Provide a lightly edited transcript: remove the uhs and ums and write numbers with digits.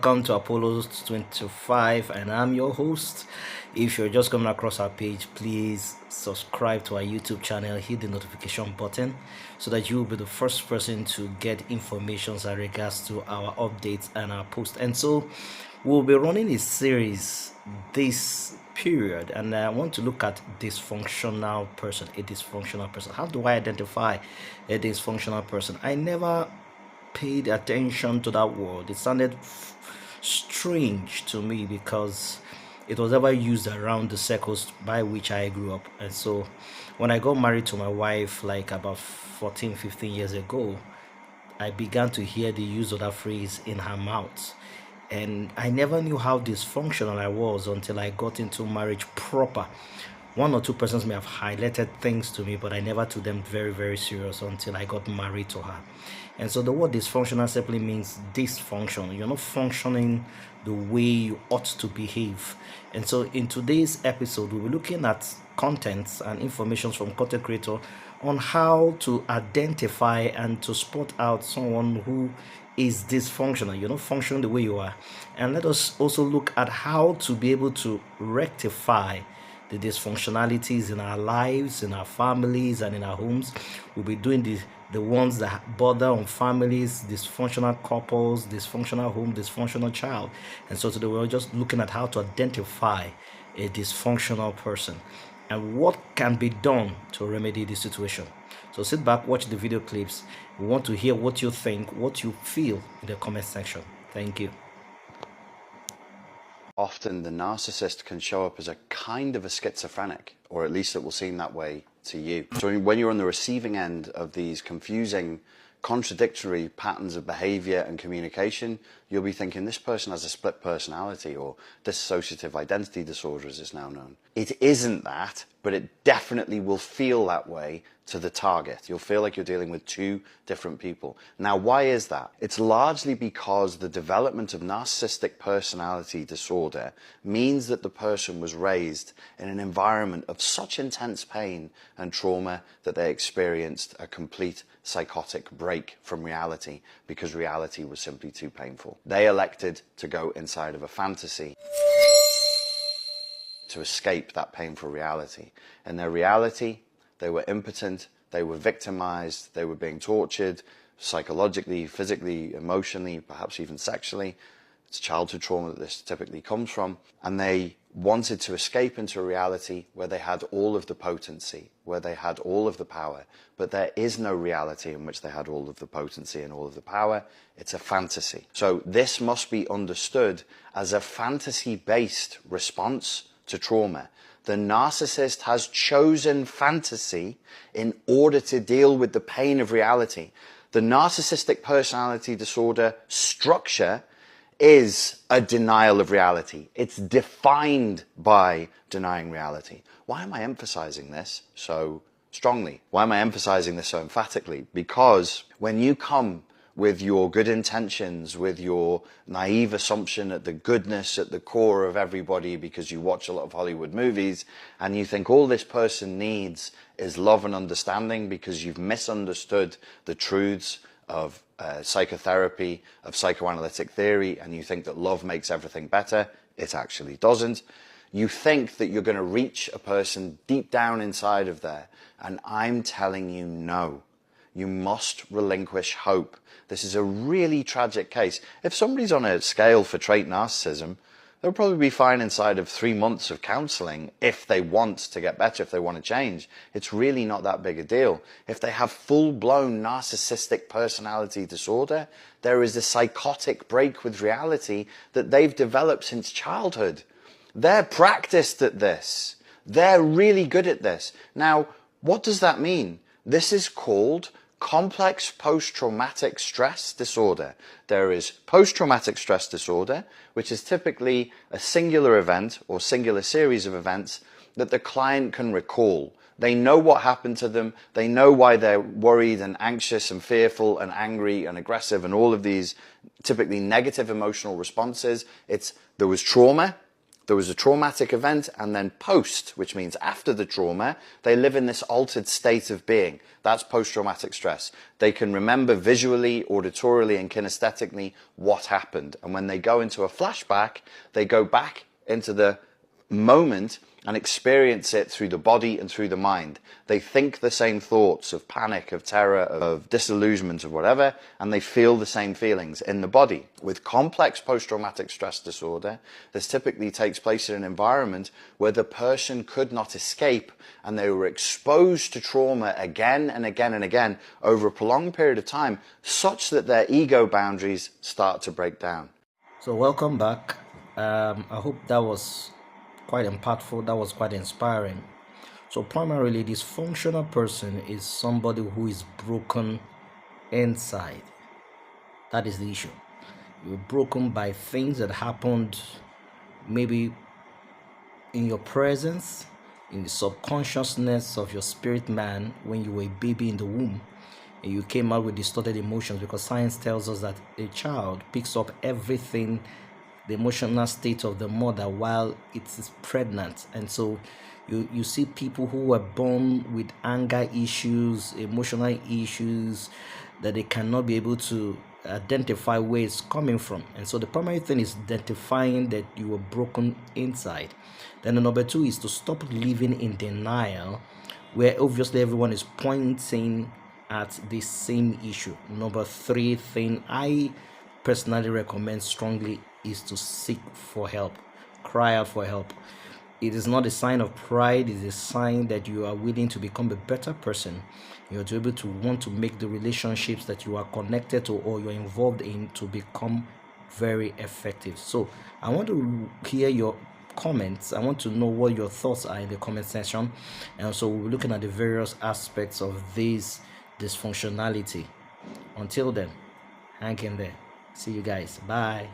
Welcome to Apollo's 25, and I'm your host. If you're just coming across our page, please subscribe to our YouTube channel, hit the notification button so that you will be the first person to get information in regards to our updates and our posts. And so we'll be running a series this period, and I want to look at dysfunctional person. A dysfunctional person. How do I identify a dysfunctional person? I never paid attention to that word. It sounded strange to me because it was never used around the circles by which I grew up. And so when I got married to my wife like about 14-15 years ago, I began to hear the use of that phrase in her mouth, and I never knew how dysfunctional I was until I got into marriage proper. One or two persons may have highlighted things to me, but I never took them very, very serious until I got married to her. And so the word dysfunctional simply means dysfunction. You're not functioning the way you ought to behave. And so in today's episode, we'll be looking at contents and information from content creator on how to identify and to spot out someone who is dysfunctional. You're not functioning the way you are. And let us also look at how to be able to rectify the dysfunctionalities in our lives, in our families, and in our homes. We'll be doing the ones that border on families, dysfunctional couples, dysfunctional home, dysfunctional child. And so today we're just looking at how to identify a dysfunctional person and what can be done to remedy the situation. So sit back, watch the video clips. We want to hear what you think, what you feel in the comment section. Thank you. Often the narcissist can show up as a kind of a schizophrenic, or at least it will seem that way to you. So when you're on the receiving end of these confusing, contradictory patterns of behavior and communication, you'll be thinking this person has a split personality, or dissociative identity disorder as it's now known. It isn't that, but it definitely will feel that way to the target. You'll feel like you're dealing with two different people. Now, why is that? It's largely because the development of narcissistic personality disorder means that the person was raised in an environment of such intense pain and trauma that they experienced a complete psychotic break from reality because reality was simply too painful. They elected to go inside of a fantasy to escape that painful reality. In their reality, they were impotent, they were victimized, they were being tortured psychologically, physically, emotionally, perhaps even sexually. It's childhood trauma that this typically comes from. And they wanted to escape into a reality where they had all of the potency, where they had all of the power. But there is no reality in which they had all of the potency and all of the power. It's a fantasy. So this must be understood as a fantasy-based response to trauma. The narcissist has chosen fantasy in order to deal with the pain of reality. The narcissistic personality disorder structure is a denial of reality. It's defined by denying reality. Why am I emphasizing this so strongly? Why am I emphasizing this so emphatically? Because when you come with your good intentions, with your naive assumption at the goodness at the core of everybody because you watch a lot of Hollywood movies, and you think all this person needs is love and understanding because you've misunderstood the truths of psychotherapy, of psychoanalytic theory, and you think that love makes everything better. It actually doesn't. You think that you're going to reach a person deep down inside of there, and I'm telling you no. You must relinquish hope. This is a really tragic case. If somebody's on a scale for trait narcissism, they'll probably be fine inside of 3 months of counseling if they want to get better, if they want to change. It's really not that big a deal. If they have full-blown narcissistic personality disorder, there is a psychotic break with reality that they've developed since childhood. They're practiced at this. They're really good at this. Now, what does that mean? This is called complex post-traumatic stress disorder. There is post-traumatic stress disorder, which is typically a singular event or singular series of events that the client can recall. They know what happened to them. They know why they're worried and anxious and fearful and angry and aggressive and all of these typically negative emotional responses. There was trauma. there was a traumatic event, and then post, which means after the trauma, they live in this altered state of being. That's post-traumatic stress. They can remember visually, auditorily, and kinesthetically what happened. And when they go into a flashback, they go back into the moment and experience it through the body and through the mind. They think the same thoughts of panic, of terror, of disillusionment, of whatever, and they feel the same feelings in the body. With complex post-traumatic stress disorder, this typically takes place in an environment where the person could not escape, and they were exposed to trauma again and again and again over a prolonged period of time, such that their ego boundaries start to break down. So welcome back. I hope that was quite impactful, that was quite inspiring. So primarily, dysfunctional person is somebody who is broken inside. That is the issue. You're broken by things that happened maybe in your presence, in the subconsciousness of your spirit man when you were a baby in the womb, and you came out with distorted emotions, because science tells us that a child picks up everything, the emotional state of the mother, while it is pregnant. And so you see people who were born with anger issues, emotional issues, that they cannot be able to identify where it's coming from. And so the primary thing is identifying that you were broken inside. Then the number two is to stop living in denial, where obviously everyone is pointing at the same issue. Number three thing I personally recommend strongly is to seek for help. Cry out for help. It is not a sign of pride, it is a sign that you are willing to become a better person. You're to be able to want to make the relationships that you are connected to or you're involved in to become very effective. So I want to hear your comments. I want to know what your thoughts are in the comment section. And so we'll be looking at the various aspects of this dysfunctionality. Until then, hang in there. See you guys. Bye.